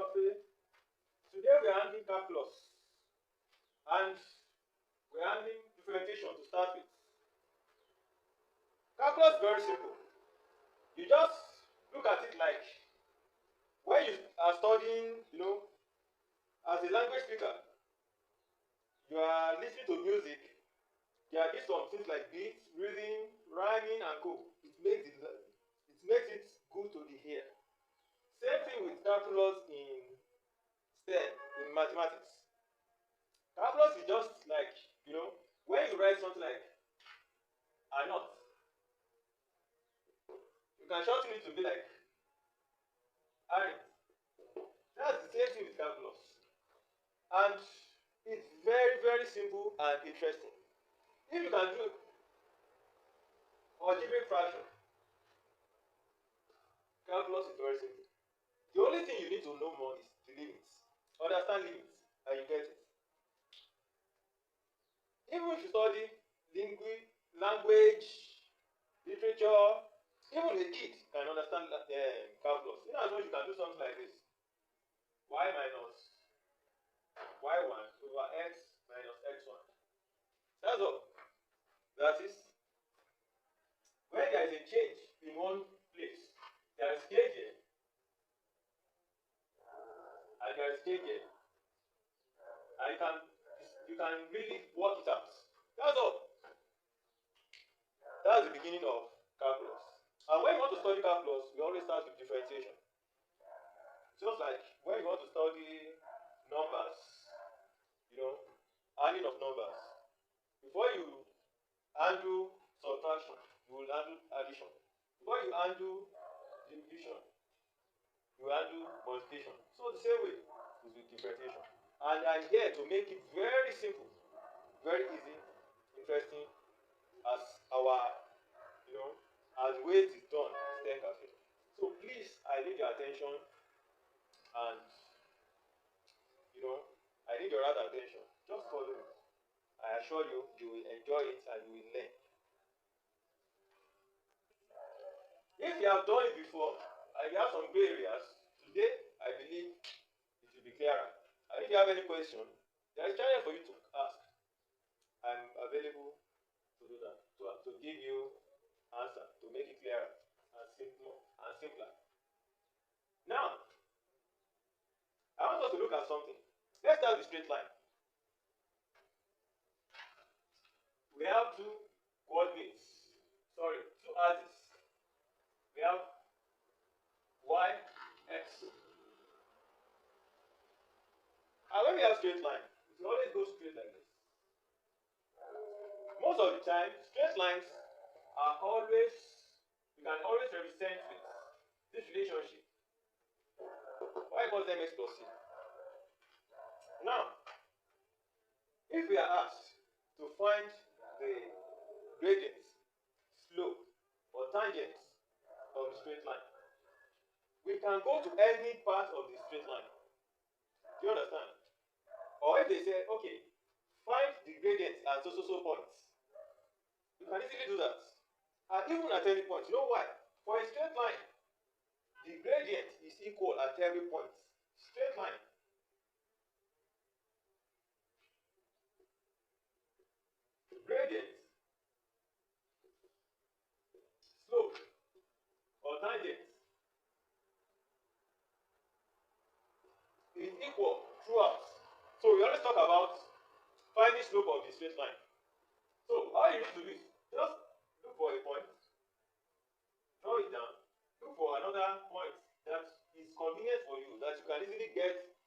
Cafe. Today we are handling calculus and we are handling differentiation to start with. Calculus is very simple. You just look at it like when you are studying, as a language speaker, you are listening to music. There are some things like beats, rhythm, rhyming, and co. It makes it good to the ear. Same thing with calculus in STEM, in mathematics. Calculus is just like, when you write something like a not, you can shorten it to be like aren't. That's the same thing with calculus. And it's very, very simple and interesting. If you can do algebraic fraction, calculus is very simple. The only thing you need to know more is the limits. Understand limits, and you get it. Even if you study language, literature, even a kid can understand calculus. In as much you can do something like this. Y minus y1 over x minus x1. That's all. That is, when there is a change in one place, there is change here, and there is change here, and you can really work it out. That's all. That's the beginning of calculus. And when you want to study calculus, we always start with differentiation. Just like when you want to study numbers, adding of numbers. Before you handle subtraction, you will handle addition. Before you handle division, you will handle multiplication. So the same way is with differentiation. And I'm here to make it very simple, very easy, interesting, as our, as the way it is done in STEM Cafe. So please, I need your attention, and I need your other attention. Just follow me. I assure you, you will enjoy it and you will learn. If you have done it before and you have some gray areas, today I believe it will be clearer. And if you have any question, there is a chance for you to ask. I'm available to do that, to give you answer, to make it clearer and simpler. Now, I want us to look at something. Let's start with straight line. We have two axes. We have y, x. And when we have straight line, it will always go straight like this. Most of the time, straight lines are always, you can always represent with this relationship. Y equals mx plus c. Now, if we are asked to find the gradient, slope, or tangent of the straight line, we can go to any part of the straight line. Do you understand? Or if they say, okay, find the gradient at so points, you can easily do that. And even at any point, you know why? For a straight line, the gradient is equal at every point. Straight line. Gradient, slope, or tangent is equal throughout. So we always talk about finding slope of the straight line. So all you need to do is just look for a point, draw it down, look for another point that is convenient for you, that you can easily get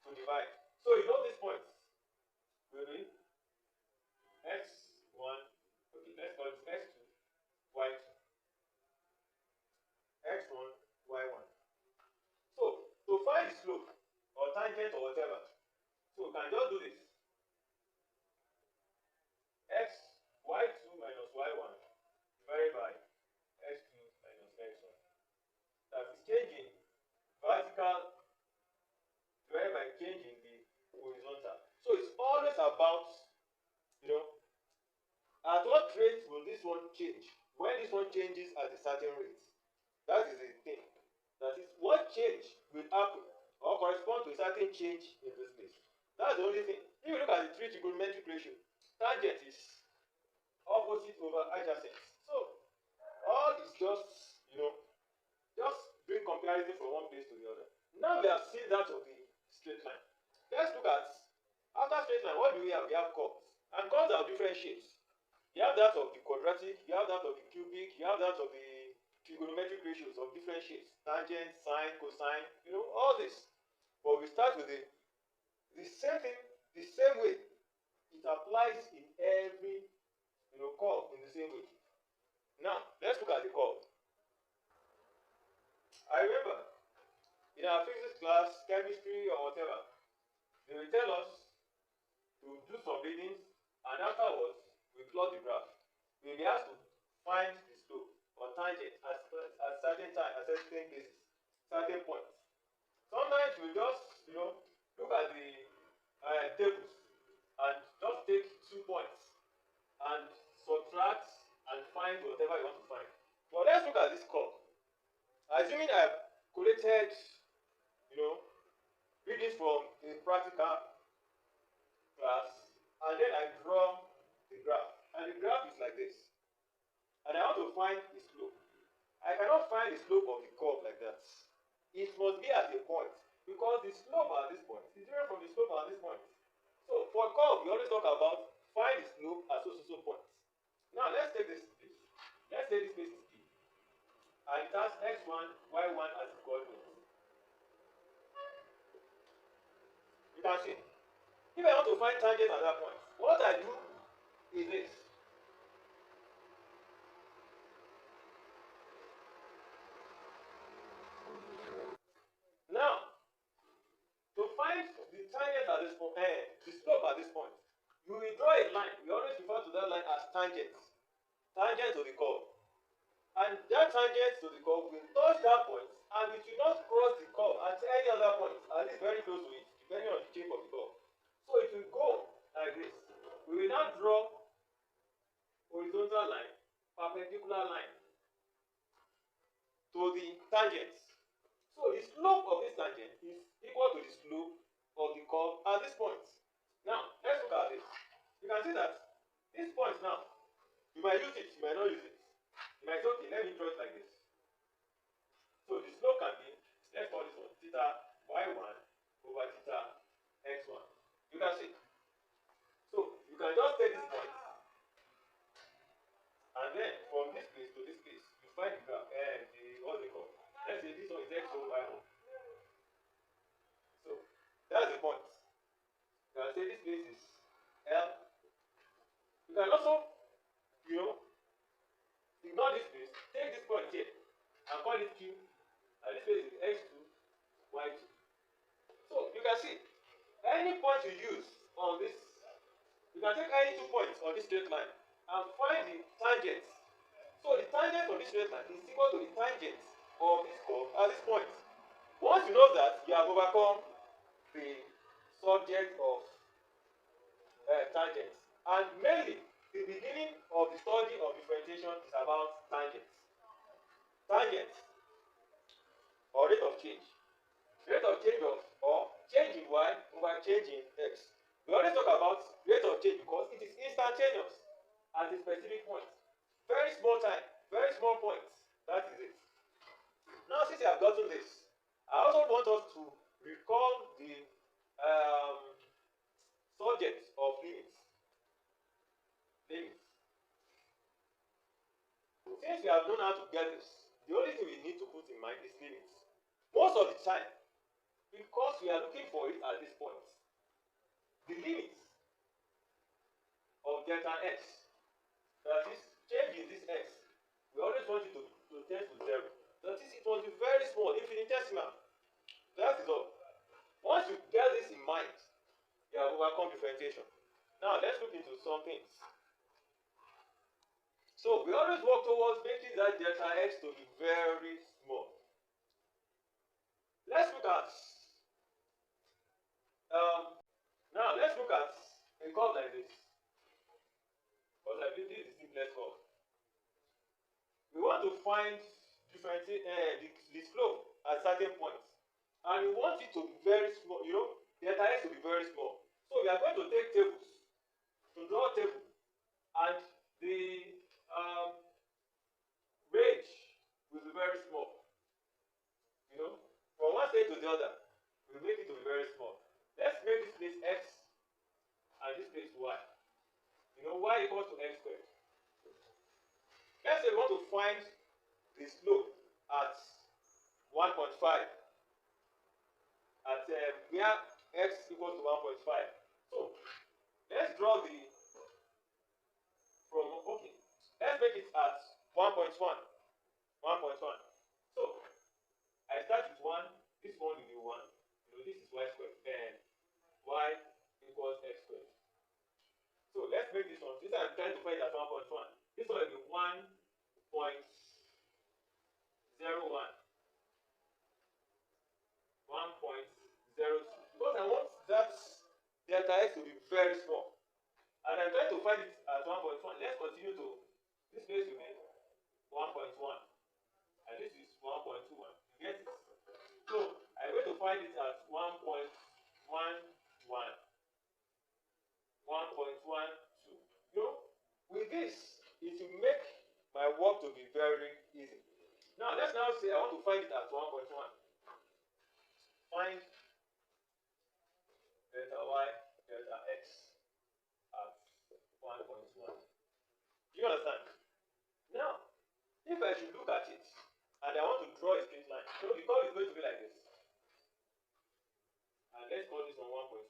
to divide. So you know these points will be x1, okay, let's call it x2, y2, x1, y1. So to find the slope or tangent or whatever, so we can just do this. y2 minus y1 divided by x2 minus x1. That is changing vertical divided by changing the horizontal. So it's always about, at what rate will this one change? When this one changes at a certain rate. That is the thing. That is, what change will happen or correspond to a certain change in the space. That's the only thing. If you look at the three trigonometric ratio, tangent is opposite over adjacent. So all is just, just doing comparison from one place to the other. Now we have seen that of the straight line. Let's look at, after straight line, what do we have? We have curves. And curves are different shapes. You have that of the quadratic, you have that of the cubic, you have that of the trigonometric ratios of different shapes. Tangent, sine, cosine, all this. But we start with the same thing, the same way. It applies in every, curve in the same way. Now, let's look at the curve. I remember in our physics class, chemistry or whatever, they will tell us to do some readings, and afterwards we plot the graph. We will be asked to find the slope or tangent at certain time, at certain places, certain points. Sometimes we just, look at the tables and just take 2 points and subtract and find whatever you want to find. But let's look at this curve. Assuming I've collected, readings from a practical class, and then I draw the graph. And the graph is like this. And I want to find the slope. I cannot find the slope of the curve like that. It must be at a point, because the slope at this point is different from the slope at this point. So for curve, we always talk about find the slope at so points. Now let's take this space. Let's say this space is P. And it has x1, y1 as its coordinates. You can see. If I want to find tangent at that point, what I do is this. Now, to find the tangent at this point, the slope at this point, you will draw a line. We always refer to that line as tangent. Tangent to the curve. And that tangent to the curve will touch that point, and it will not cross the curve at any other point, at least very close to it, depending on the shape of the curve. So it will go like this. We will now draw horizontal line, perpendicular line to the tangent. So the slope of this tangent is equal to the slope of the curve at this point. Now, let's look at this. You can see that this point now, you might use it, you might not use it. You might say, okay, let me draw it like this. So the slope can be, let's call this one theta y1 over theta x1. You can see. So you can just take this point, and then from this place to this place, you find the graph, what's it called? Let's say this one is x over y1. So that's the point. You can say this place is L. You can also, ignore this place, take this point here and call it Q, and this place is x2, y2. So you can see any point you use on this, you can take any 2 points on this straight line and find the tangent. So the tangent on this straight line is equal to the tangent of this curve at this point. Once you know that, you have overcome the subject of tangents. And mainly, the beginning of the study of differentiation is about tangents. Tangents, or rate of change. Rate of change of, or change in y over change in x. We always talk about rate of change because it is instantaneous at a specific point. Very small time, very small points. That is it. Now, since you have gotten this, I also want us to recall the subject of limits. Limits. Since we have known how to get this, the only thing we need to put in mind is limits. Most of the time, because we are looking for it at this point, the limits of delta x, that is, change in this x, we always want it to tend to 0. That is, it must be very small, infinitesimal. That is all. Once you get this in mind, you have overcome differentiation. Now, let's look into some things. So, we always work towards making that delta x to be very small. Let's look at, now let's look at a curve like this. Because I believe this is the simplest curve. We want to find the slope at certain points. and you want it to be very small, delta x to be very small. So we are going to take tables, to draw a table, and the range will be very small. From one state to the other, we make it to be very small. Let's make this place x and this place y. Y equals to x squared. Let's say we want to find the slope at 1.5 at where x equals to 1.5. So let's draw the let's make it at 1.1. So I start with 1, this one will be 1. This is y squared, and y equals x squared. So let's make this one. Since I'm trying to find at 1.1, this one will be 1.01. 1.02. Because I want that delta x to be very small. And I'm trying to find it at 1.1. Let's continue to, this place will be 1.1. And this is 1.21. You get it? So I'm going to find it at 1.11. 1.12. With this, it will make my work to be very easy. Now let's now say I want to find it at 1.1. Find delta y, delta x at 1.1. Do you understand? Now, if I should look at it and I want to draw a straight line, so because it's going to be like this. And let's call this one 1.1.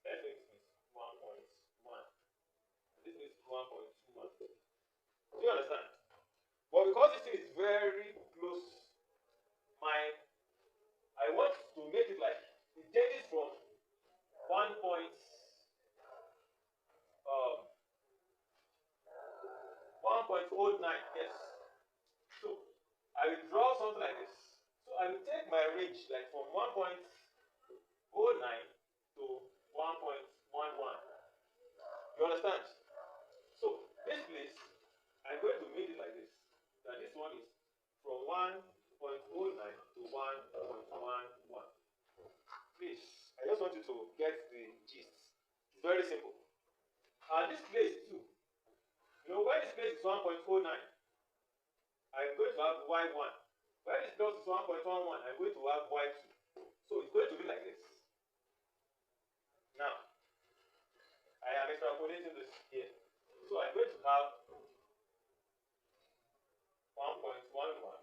Let's make this 1.1. This is 1.21. Do you understand? But because this thing is very close, I want to make it like it changes from 1.09, yes. So I will draw something like this. So I will take my range like from 1.09 to 1.11. You understand? So this place, I'm going to make it like this. That this one is from 1.09 to 1.11. Please, I just want you to get the gist. It's very simple. And this place too. When this place is 1.09, I'm going to have y1. When this place is 1.11, I'm going to have y2. So it's going to be like this. Now, I am extrapolating this here. So I'm going to have 1.11, 1.11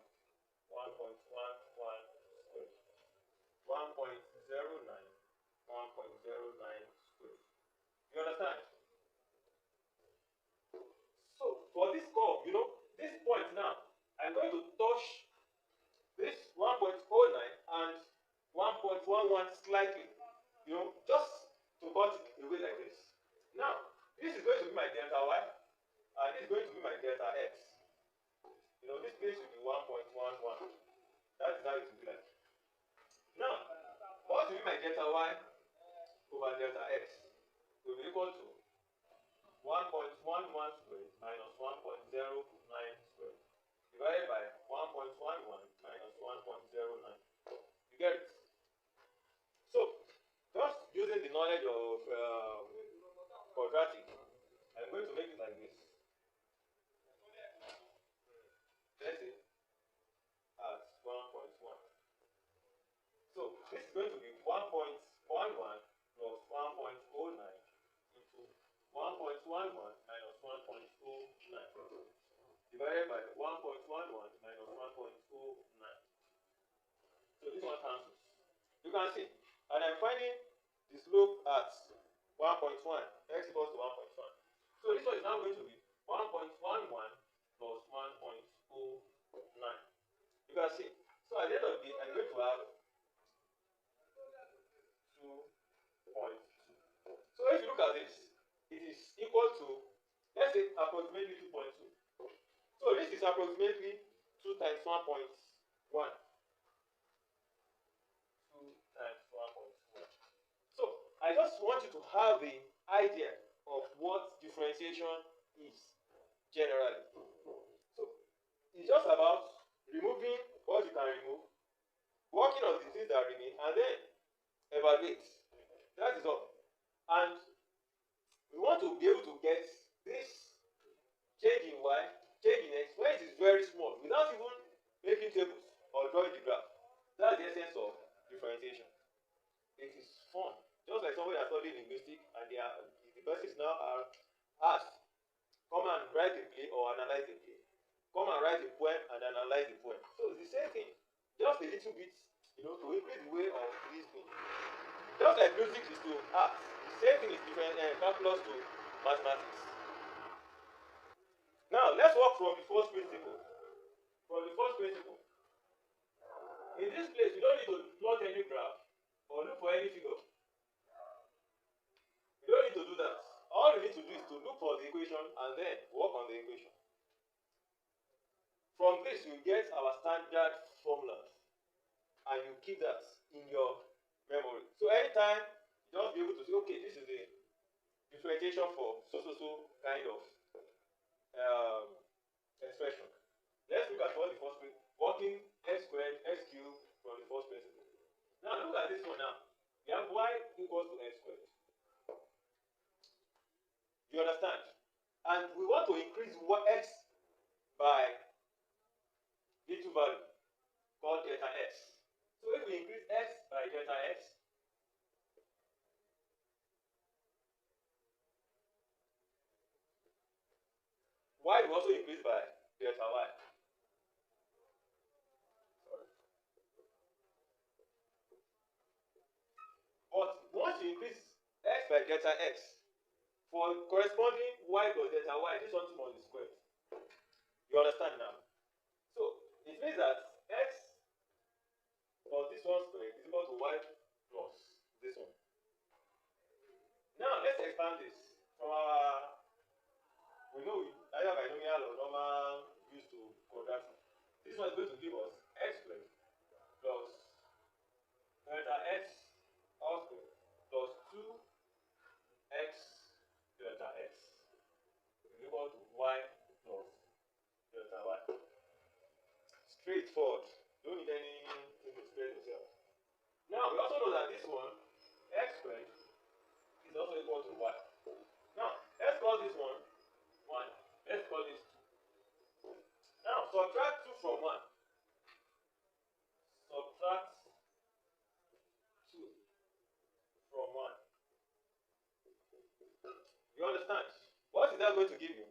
squared, 1.09, 1.09 squared. You understand? So for this curve, this point now, I'm going to touch this 1.09 and 1.11 slightly, just to cut it away like this. Now, this is going to be my delta y, and this is going to be my delta x. This place will be 1.11. That is how it will be like. Now, what will be my delta y over delta x? Will be equal to 1.11 squared minus 1.09 squared divided by 1.11 minus 1.09. You get it? So, just using the knowledge of quadratic, I'm going to make it like this. Let's say at 1.1. So this is going to be 1.11 plus 1.09 into 1.11 minus 1.09 divided by 1.11 minus 1.09. So this one cancels. You can see. And I'm finding the slope at 1.1. X equals to 1.1. So this one is now going to be 1.11 plus 1.09. You can see. So at the end of the day, I'm going to have 2.2. So if you look at this, it is equal to, let's say, approximately 2.2. So this is approximately 2 times 1.1. 2 times 1.1. So I just want you to have the idea of what differentiation is generally. So it's just about removing what you can remove remain, and then evaluate. That is all. And we want to be able to get this change in y, change in x when it is very small without even making tables or drawing the graph. That's the essence of differentiation. It is fun. Just like somebody has studied linguistics and the persons now are asked, come and write a play or analyze a play. Come and write a poem and analyze the poem. So it's the same thing. Just a little bit, to increase the way of listening. Just like music is to art, the same thing is different calculus to mathematics. Now let's work from the first principle. From the first principle. In this place, you don't need to plot any graph or look for any figure. You don't need to do that. All you need to do is to look for the equation and then work on the equation. From this, you get our standard formulas and you keep that in your memory. So anytime, you just be able to say, okay, this is the differentiation for so kind of expression. Let's look at what the first principle, working x squared, x cubed from the first principle. Now look at this one now. We have y equals to x squared. You understand? And we want to increase x by little value called delta x. So if we increase x by delta x, y will also increase by delta y. But once you increase x by delta x, for corresponding y plus delta y, this one must be squared. You understand now? So it means that x plus this one squared is equal to y plus this one. Now let's expand this from our, we know either binomial or normal used to quadratic. This one is going to give us x squared plus delta x all squared plus 2x delta x is equal to y plus delta y. Straightforward. Don't need anything to explain yourself. Now we also know that this one, x squared, is also equal to y. Now let's call this one 1. Let's call this 2. Now subtract 2 from 1. Subtract 2 from 1. You understand? What is that going to give you?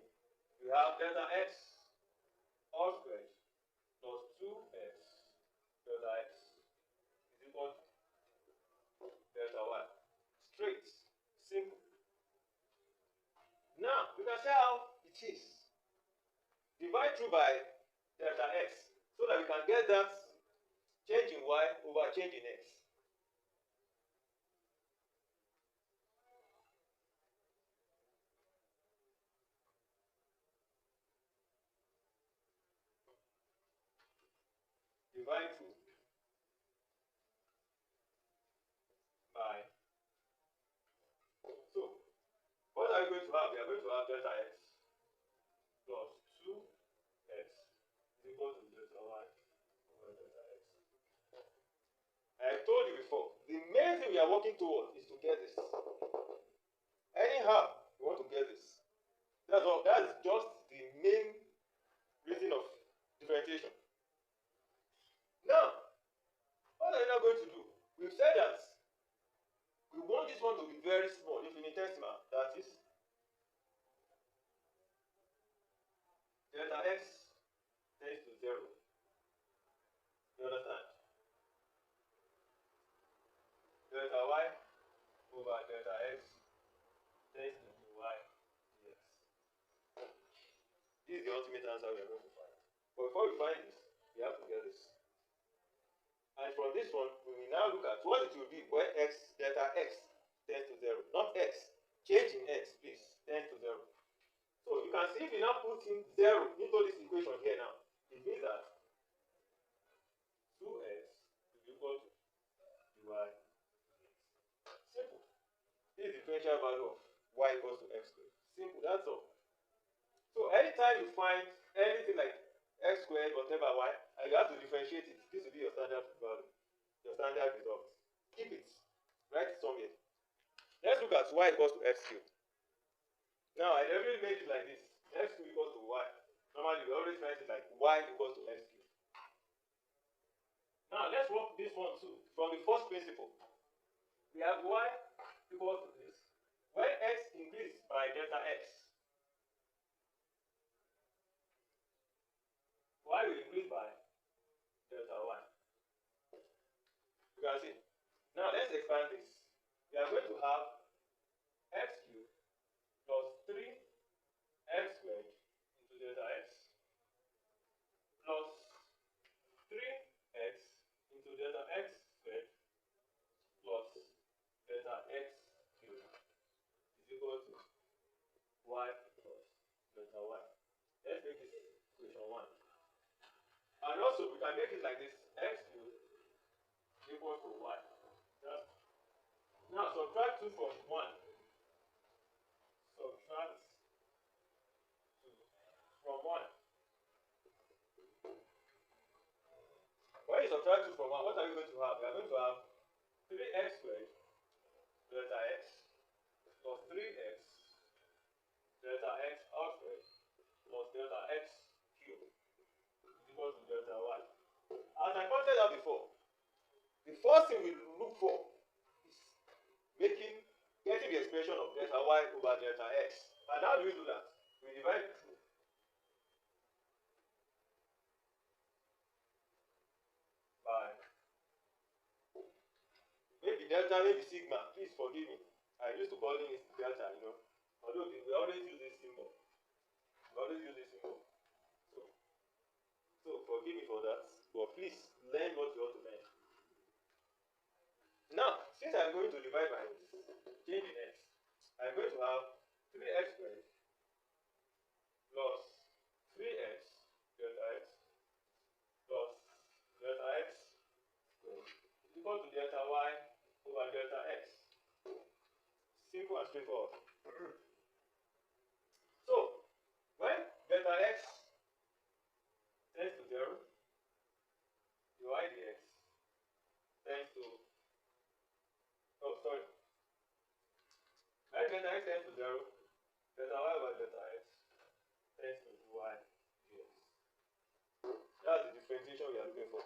You have delta x all squared plus 2x delta x is equal to delta y. Straight. Simple. Now, you can see how it is. Divide through by delta x so that we can get that change in y over change in x. Divide through by. So, what are we going to have? We are going to have delta x plus 2x is equal to delta y over delta x. I told you before, the main thing we are working towards is to get this. Anyhow, we want to get this. That's all. That's just the main reason of differentiation. Now, what are we now going to do? We've said that we want this one to be very small, infinitesimal. That is delta x tends to 0. You understand? Delta y over delta x tends to y dx. This is the ultimate answer we are going to find. But before we find this, we have to get this. And from this one, we will now look at what it will be when x delta x tends to 0. Not x. Change in x, please. Tends to 0. So you can see if you now put in 0 into this equation here now, it means that 2x is equal to y. Simple. This is the differential value of y equals to x squared. Simple, that's all. So anytime you find anything like x squared, whatever y, and you have to differentiate it, this will be your standard value. You your standard result. Keep it. Write it somewhere. Let's look at y equals to x cubed. Now, I already made it like this. X cubed equals to y. Normally, we always write it like y equals to x cubed. Now, let's work this one too. From the first principle, we have y equals to this. When x increases by delta x, y will increase by delta y. You can see. Now, let's expand this. We are going to have x cubed plus 3x squared into delta x plus 3x into delta x squared plus delta x cubed is equal to y plus delta y. Let's make this equation 1. And also, we can make it like this: x cubed equals to y. Just now, subtract 2 from 1. Subtract 2 from 1. When you subtract 2 from 1, what are we going to have? We are going to have 3x squared delta x plus 3x delta x all squared plus delta x cubed is equal to delta y. As I pointed out before, the first thing we look for is getting the expression of delta y over delta x. And how do we do that? We divide through by maybe delta, maybe sigma. Please forgive me. I used to call it delta, Although we always use this symbol. So forgive me for that. But please learn what you ought to learn. Now, since I'm going to divide by changing x, I'm going to have 3x squared plus 3x delta x plus delta x squared is equal to delta y over delta x. Simple and straightforward. So, when delta x tends to 0, the y dx tends to when delta x tends to 0, delta y over delta x tends to y dx. That's the differentiation we are looking for.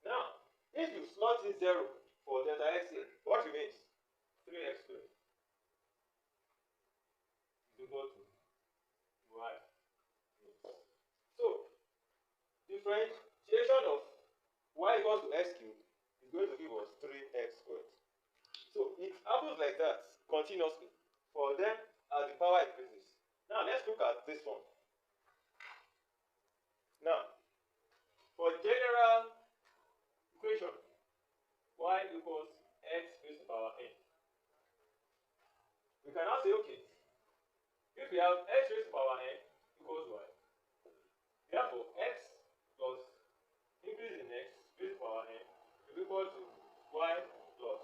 Now, if you slot in 0 for delta x here, what remains? 3x squared is equal to y dx. So, differentiation of y equals to x cubed is going to give us 3x squared. So it happens like that continuously for them as the power increases. Now let's look at this one. Now, for general equation, y equals x raised to the power n. We can now say, okay, if we have x raised to the power n equals y, therefore x plus increase in x raised to the power n is equal to y plus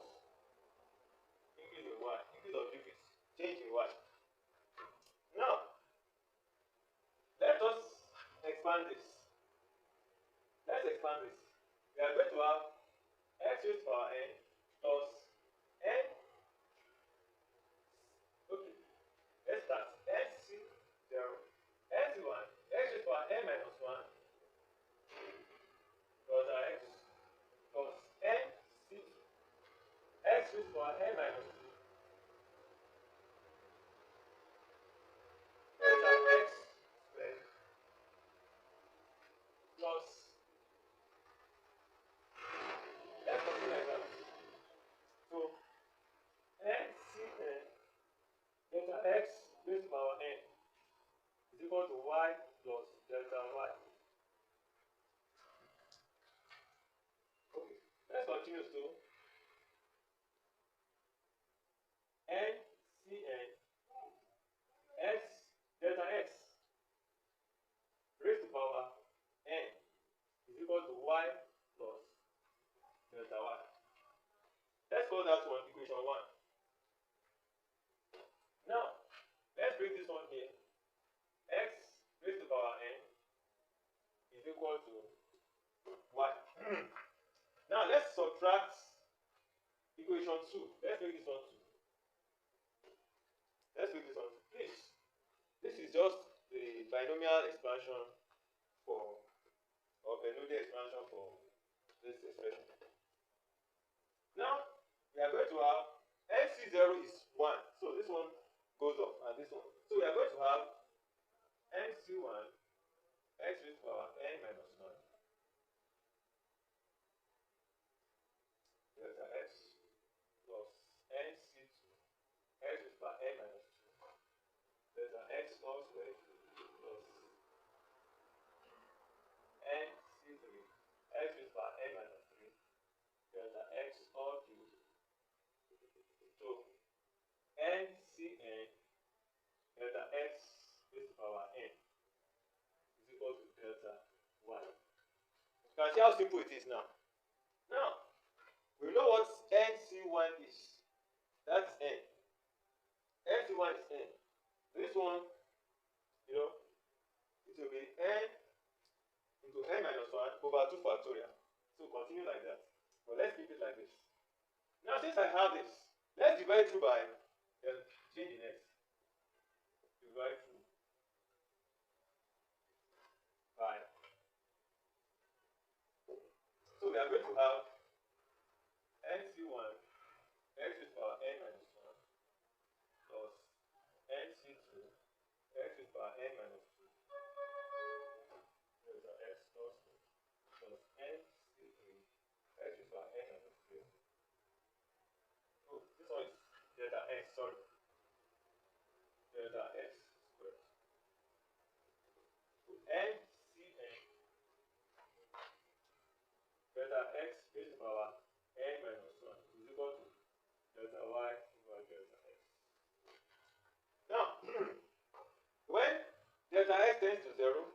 increase in y, increase or decrease, change in y. Now, let us expand this. Let's expand this. We are going to have x raised to the power n plus n. Okay, let's start. nc0, nc1, x raised to the power n minus 1 plus x plus nc2, x raised to the power n minus 2 plus x squared plus, let's continue like that. So ncn delta x raised to the power n is equal to y plus delta y. Okay, let's continue to ncn x delta x raised to the power n is equal to y plus delta y. Let's call that one equation 1. Now, let's bring this one here. X raised to the power n is equal to y. Now, let's subtract subtract equation 2. Let's make this one 2. Let's make this one 2. Please. This is just the binomial expansion for, or Bernoulli expansion for this expression. Now, we are going to have MC0 is 1. So this one goes up and this one. So we are going to have MC1 x raised to the power n minus 1 delta x plus MC2 x raised to the power n minus 2 delta x all squared plus MC3 x raised to the power n minus 3 delta x all cubed. So NCN delta x raised to the power n is equal to delta y. You can see how simple it is now. Now, we know what NC1 is. That's n. NC1 is n. This one, it will be n into n minus 1 over 2 factorial. So continue like that. But let's keep it like this. Now, since I have this, let's divide through by change in x. Divide through by. So we are going to have NC1 x raised to the power n minus 1 plus NC2 x raised to the power n minus 2 delta x plus NC3 x raised to the power n minus 3. Oh, this one is delta x, sorry. Delta x squared. So NCN delta x raised to the power n minus 1 is equal to delta y over delta x. Now, when delta x tends to 0,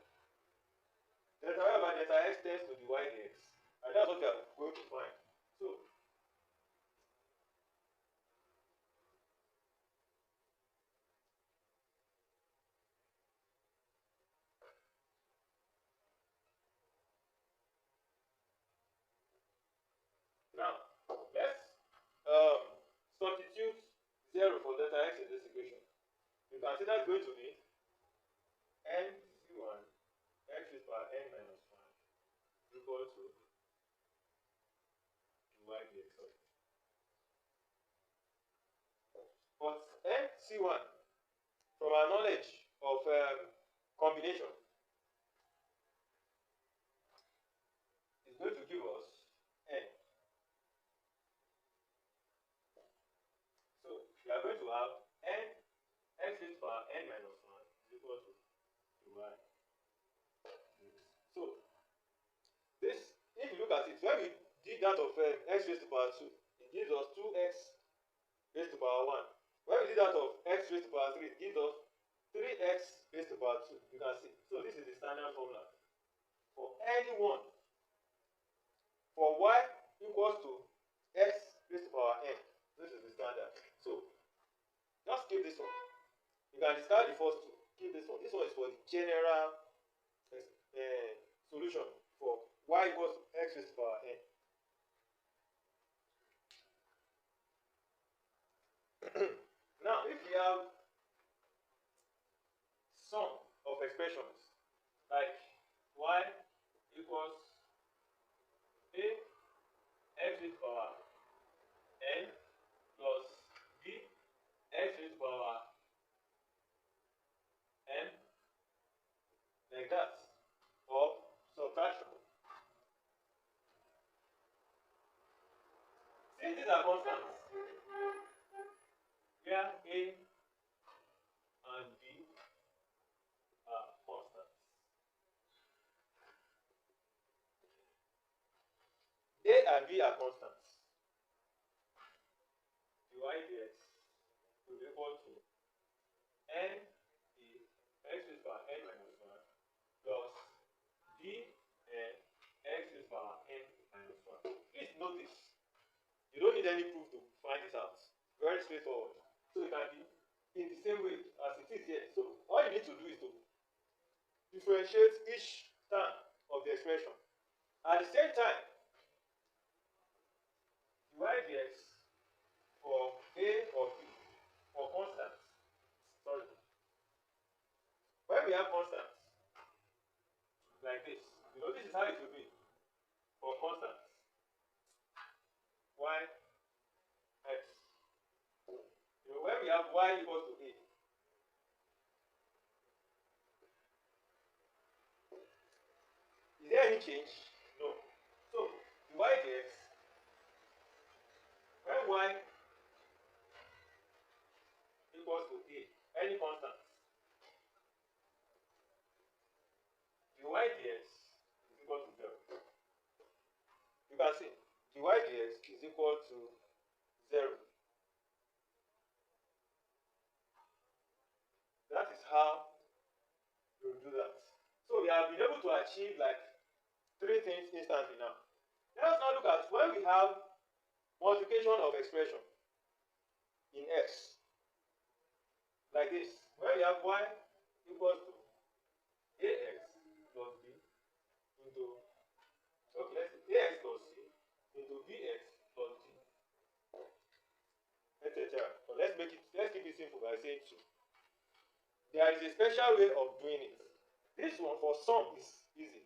delta y over delta x tends to the y dx. And that's what we are going to find. So, now, let's substitute 0 for delta x in this equation. You can see that's going to be NC1 x raised to the power n minus 1 equal to y dx. But NC1, from our knowledge of combination, is going to give us n. So we are going to have n x raised to the power n minus 1 is equal to y. So this, if you look at it, when we did that of x raised to the power 2, it gives us 2x raised to the power 1. When we did that of x raised to the power 3, it gives us 3x raised to the power 2. You can see. So this is the standard formula for any one. For y equals to x raised to the power n. This is the standard. So just keep this one. You can discard the first two. Keep this one. This one is for the general solution for y equals to x raised to the power n. Now, if we have sum of expressions like y equals a x raised to the power n plus b x raised to the power n, like that, or subtraction. Since these are constants, where a and b are constants, a and b are constants, dy dx will be equal to n e x raised to the power n minus 1 plus b n x raised to the power n minus 1. Please notice, you don't need any proof to find this out. Very straightforward. So it can be in the same way as it is here. So all you need to do is to differentiate each term of the expression. At the same time, it change? No. So y dx, when y equals to a, any constant, dy dx is equal to 0. You can see dy dx is equal to 0. That is how you do that. So we have been able to achieve like 3 things instantly now. Let us now look at when we have multiplication of expression in x. Like this. When we have y equals to ax plus b into, okay, let's say ax plus c into bx plus d, etc. But let's keep it simple by saying 2. There is a special way of doing it. This one for sum is easy,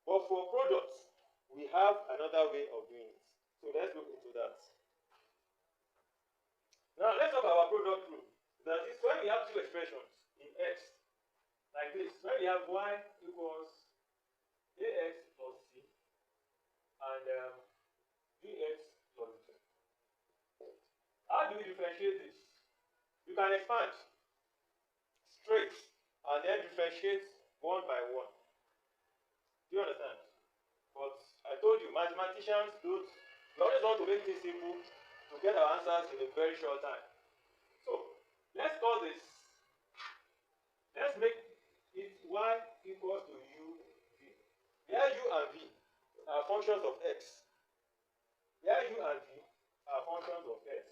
but for products we have another way of doing it. So let's look into that. Now let's talk about product rule. That is when we have two expressions in x, like this. When we have y equals ax plus c and bx plus d. How do we differentiate this? You can expand straight and then differentiate one by one. Do you understand? But I told you, mathematicians don't. We always want to make things simple to get our answers in a very short time. So let's call this. Let's make it y equals to u v. Where u and v are functions of x. Where u and v are functions of x.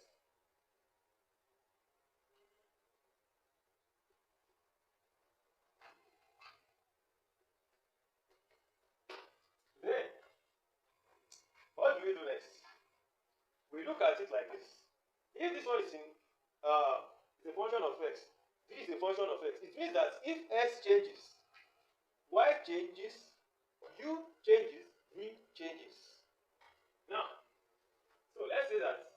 Then, what do we do next? We look at it like this. If this one is a function of x, this is a function of x. It means that if x changes, y changes, u changes, v changes. Now, so let's say that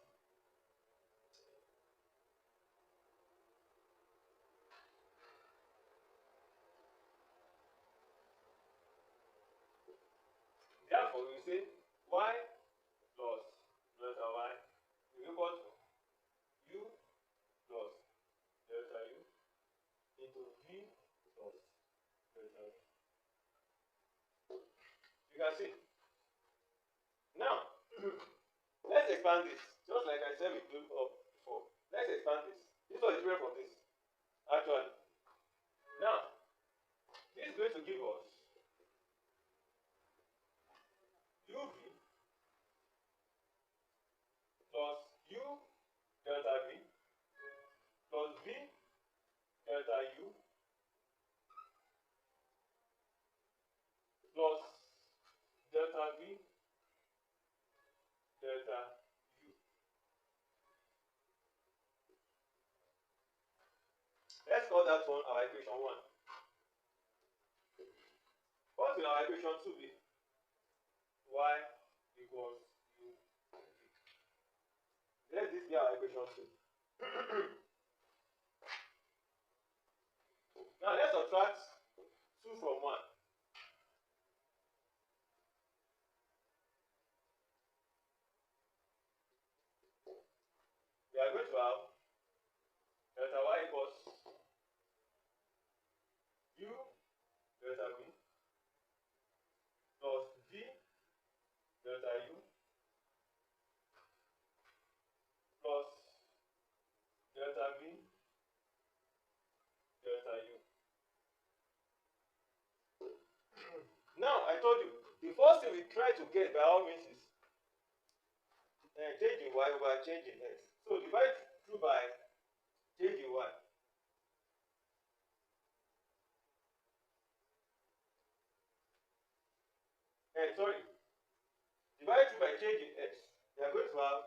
therefore we say y plus delta y is equal to u plus delta u into v plus delta v. You can see. Now, let's expand this. Just like I said we do up before. Let's expand this. This was different from this, actually. Now, this is going to give us uv plus u delta v plus v delta u plus delta v delta u. Let's call that one our equation 1. What will our equation 2 be? Y equals u. Let this be our equation 2. Now let's subtract 2 from 1. We are going to have delta y equals u delta v plus v delta u plus delta v delta u. Now I told you the first thing we try to get by all means is changing y over changing x. So divide through by changing y. Sorry. Divide through by changing x. We are going to have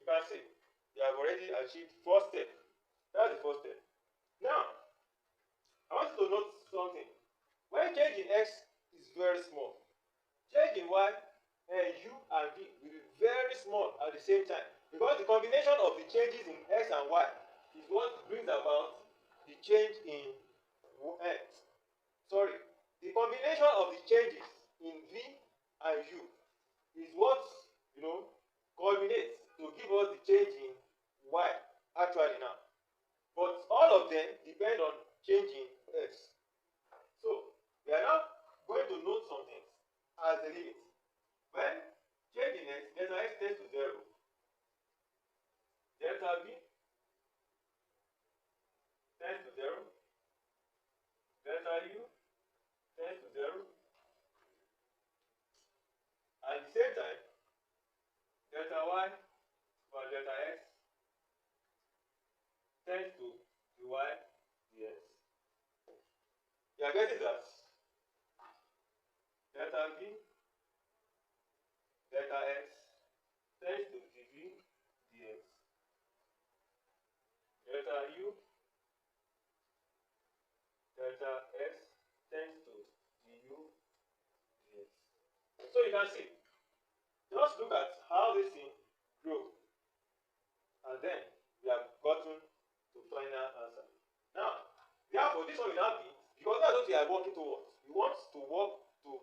you can see we have already achieved first step. That's the first step. Now, I want you to note something. When change in x is very small, change in y, u and v will be very small at the same time, because the combination of the changes in x and y is what brings about the change in x. Sorry, the combination of the changes in v and u is what, culminates to give us the change in y actually now. But all of them depend on changing x. So we are now going to note some things as the limit. When changing x, delta x tends to 0, delta v tends to 0, delta u tends to 0. At the same time, delta y or delta x tends to dy dx. You are getting that? Delta v, delta x tends to dv dx. Delta u, delta x tends to du dx. So you can see, just look at how this thing grew, and then we have gotten to final answer. Now, therefore, this one will now be, because that's what we are working towards. We want to work to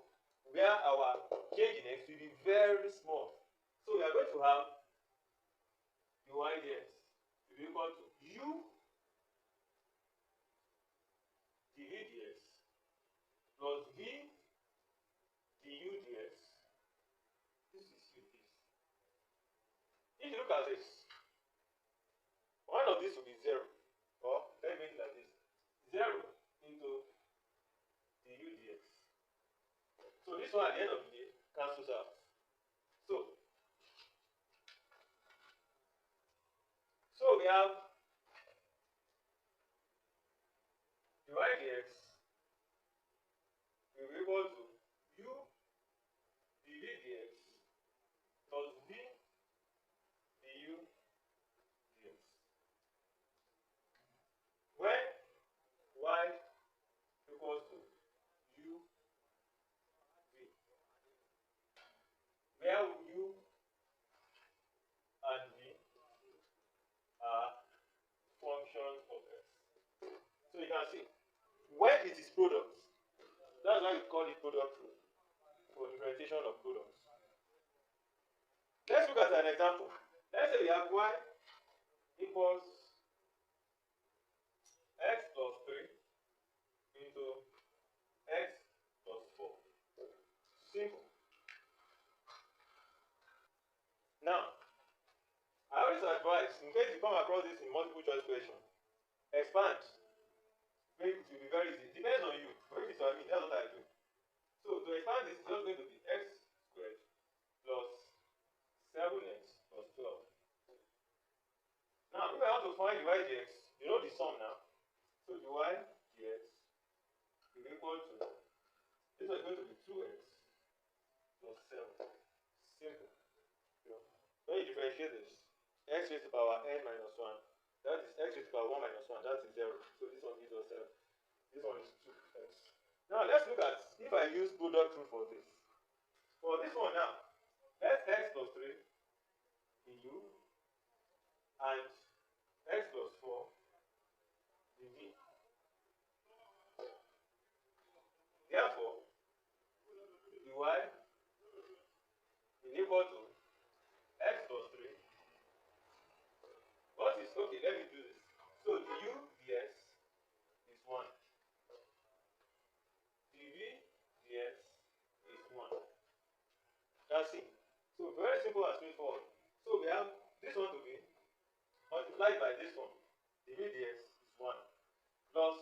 where our change in x will be very small. So we are going to have dy dx will be equal to u dv dx plus v du dx. This is u. If you look at this, one of these will be 0, or let me make it like this, 0 into du dx. So this one at the end of the day cancels out. So we have dy dx will be equal to u dv dx plus v du dx. When y equals to u v, where u and v are functions of x. So you can see, when it is product, that's why we call it product rule for differentiation of products. Let's look at an example. Let's say we have y equals x plus 3 into x plus 4. Simple. Now, I always advise, in case you come across this in multiple choice question, expand. Maybe it will be very easy. Depends on you. For if it's on me, that's what I do. So to expand this, it's just going to be x squared plus 7x plus 12. Now, if I want to find dy dx, you know the sum now. So dy dx will be equal to, this one is going to be 2x plus 7. Simple. When you differentiate this, x raised to the power n minus 1, that is x raised to the power 1 minus 1, that is 0. So this one gives us 7. This one is 2x. Now let's look at if I use product rule for this. For this one now, let x plus 3 be u and x plus 4 be v. Therefore, dy is equal to x plus 3. What is, okay, let me do this. So du dx is 1. dv dx is 1. That's it. So very simple and straightforward. So we have this one to be multiplied by this one. dv dx is 1 plus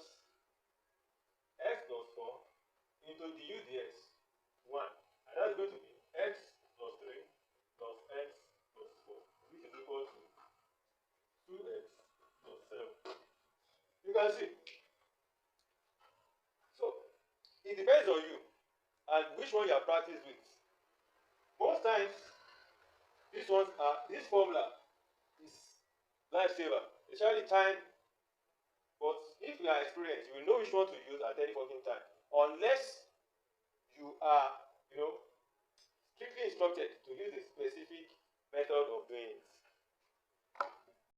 x plus 4 into du dx 1. And that's going to be x plus 3 plus x plus 4, which is equal to 2x plus 7. You can see. So it depends on you and which one you are practiced with. Most times, this formula is lifesaver, especially time, but If you are experienced, you will know which one to use at any fucking time. Unless you are, strictly instructed to use a specific method of doing it.